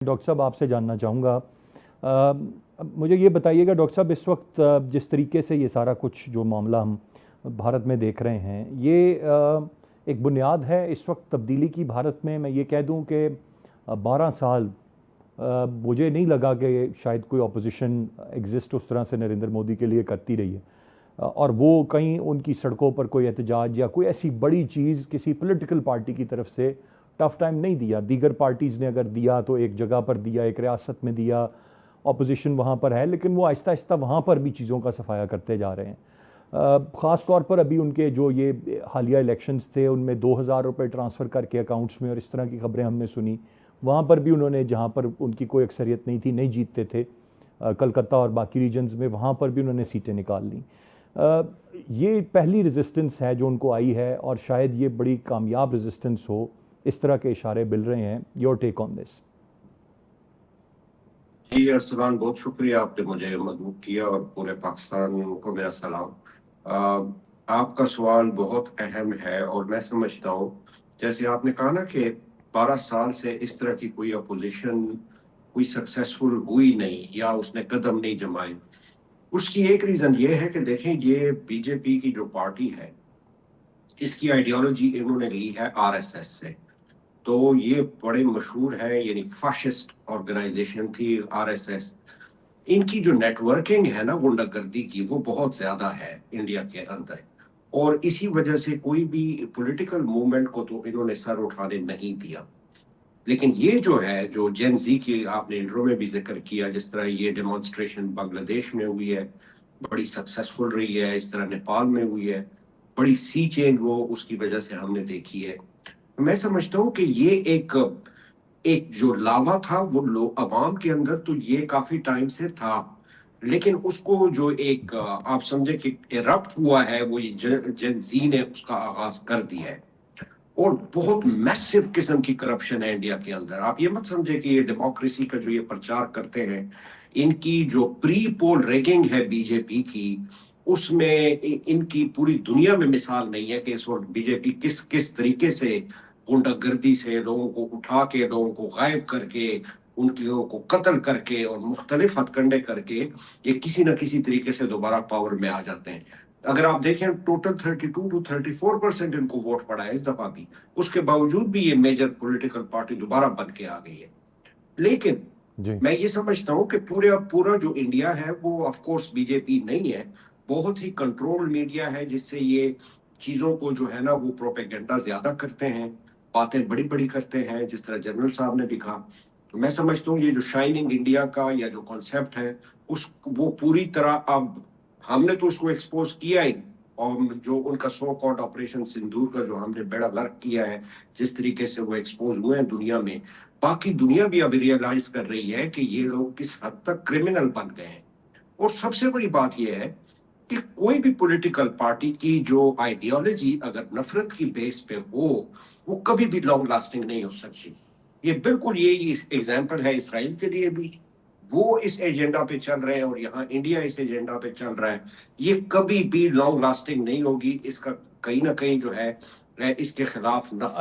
Doctor صاحب آپ سے جاننا چاہوں گا، مجھے یہ بتائیے گا ڈاکٹر صاحب، اس وقت جس طریقے سے یہ سارا کچھ جو معاملہ ہم بھارت میں دیکھ رہے ہیں، یہ ایک بنیاد ہے اس وقت تبدیلی کی بھارت میں یہ کہہ دوں کہ 12 سال مجھے نہیں لگا کہ شاید کوئی اپوزیشن ایگزسٹ اس طرح سے نریندر مودی کے لیے کرتی رہی ہے، اور وہ کہیں ان کی سڑکوں پر کوئی احتجاج یا کوئی ایسی بڑی چیز کسی پولیٹیکل پارٹی کی طرف سے ٹف ٹائم نہیں دیا۔ دیگر پارٹیز نے اگر دیا تو ایک جگہ پر دیا، ایک ریاست میں دیا، اپوزیشن وہاں پر ہے، لیکن وہ آہستہ آہستہ وہاں پر بھی چیزوں کا صفایا کرتے جا رہے ہیں۔ خاص طور پر ابھی ان کے جو یہ حالیہ الیکشنز تھے ان میں 2000 روپے ٹرانسفر کر کے اکاؤنٹس میں، اور اس طرح کی خبریں ہم نے سنی، وہاں پر بھی انہوں نے، جہاں پر ان کی کوئی اکثریت نہیں تھی، نہیں جیتتے تھے کلکتہ اور باقی ریجنز میں، وہاں پر بھی انہوں نے سیٹیں نکال لیں۔ یہ پہلی ریزسٹنس ہے جو ان کو آئی ہے، اور شاید یہ بڑی کامیاب ریزسٹنس ہو، اس طرح کے اشارے مل رہے ہیں۔ یور ٹیک آن دس؟ جی ارسلان، بہت شکریہ، آپ نے مجھے مدعو کیا اور پورے پاکستان کو میرا سلام۔ آپ کا سوال بہت اہم ہے، اور میں سمجھتا ہوں جیسے آپ نے کہا نا کہ 12 سال سے اس طرح کی کوئی اپوزیشن کوئی سکسیسفل ہوئی نہیں یا اس نے قدم نہیں جمائے۔ اس کی ایک ریزن یہ ہے کہ دیکھیں، یہ بی جے پی کی جو پارٹی ہے، اس کی آئیڈیالوجی انہوں نے لی ہے RSS سے۔ تو یہ بڑے مشہور ہے، یعنی فاشسٹ آرگنائزیشن تھی RSS۔ ان کی جو نیٹ ورکنگ ہے نا غنڈہ گردی کی، وہ بہت زیادہ ہے انڈیا کے اندر، اور اسی وجہ سے کوئی بھی پولیٹیکل موومنٹ کو تو انہوں نے سر اٹھانے نہیں دیا۔ لیکن یہ جو ہے، جو جین زی کی آپ نے انٹرو میں بھی ذکر کیا، جس طرح یہ ڈیمانسٹریشن بنگلہ دیش میں ہوئی ہے، بڑی سکسیسفل رہی ہے، اس طرح نیپال میں ہوئی ہے، بڑی سی چینج وہ اس کی وجہ سے ہم نے دیکھی ہے۔ میں سمجھتا ہوں کہ یہ ایک جو لاوا تھا وہ عوام کے اندر تو یہ کافی ٹائم سے تھا، لیکن اس کو جو ایک آپ سمجھے کہ ایرپٹ ہوا ہے، وہ جن زی نے اس کا آغاز کر دیا ہے، اور بہت میسو قسم کی کرپشن ہے انڈیا کے اندر۔ آپ یہ مت سمجھے کہ یہ ڈیموکریسی کا جو یہ پرچار کرتے ہیں، ان کی جو پری پول ریگنگ ہے بی جے پی کی، اس میں ان کی پوری دنیا میں مثال نہیں ہے کہ اس وقت بی جے پی کس طریقے سے غنڈہ گردی سے لوگوں کو اٹھا کے، لوگوں کو غائب کر کے، ان لوگوں کو قتل کر کے اور مختلف ہتھ کنڈے کر کے یہ کسی نہ کسی طریقے سے دوبارہ پاور میں آ جاتے ہیں۔ اگر آپ دیکھیں ٹوٹل 32 to 34% ان کو ووٹ پڑا ہے اس دفعہ بھی، اس کے باوجود بھی یہ میجر پولیٹیکل پارٹی دوبارہ بن کے آ گئی ہے۔ لیکن جی، میں یہ سمجھتا ہوں کہ پورا جو انڈیا ہے وہ آف کورس بی جے پی نہیں ہے، بہت ہی کنٹرول میڈیا ہے، جس سے یہ چیزوں کو جو ہے نا وہ پروپیگنڈا زیادہ کرتے ہیں، باتیں بڑی بڑی کرتے ہیں، جس طرح جنرل صاحب نے بھی کہا۔ تو میں سمجھتا ہوں یہ جو شائننگ انڈیا کا یا جو کانسیپٹ ہے، وہ پوری طرح اب ہم نے تو اس کو ایکسپوز کیا ہی، اور جو ان کا سو کالڈ آپریشن سندور کا جو ہم نے بیڑا غرق کیا ہے، جس طریقے سے وہ ایکسپوز ہوئے ہیں دنیا میں، باقی دنیا بھی اب ریئلائز کر رہی ہے کہ یہ لوگ کس حد تک کرمنل بن گئے ہیں۔ اور سب سے بڑی بات یہ ہے کہ کوئی بھی پولیٹیکل پارٹی کی جو آئیڈیالوجی اگر نفرت کی بیس پہ ہو، وہ کبھی بھی لانگ لاسٹنگ نہیں ہو سکتی۔ یہ بالکل یہی ایگزامپل ہے اسرائیل کے لیے بھی، وہ اس ایجنڈا پہ چل رہے ہیں، اور یہاں انڈیا اس ایجنڈا پہ چل رہا ہے۔ یہ کبھی بھی لانگ لاسٹنگ نہیں ہوگی، اس کا کہیں نہ کہیں جو ہے اس کے خلاف نفرت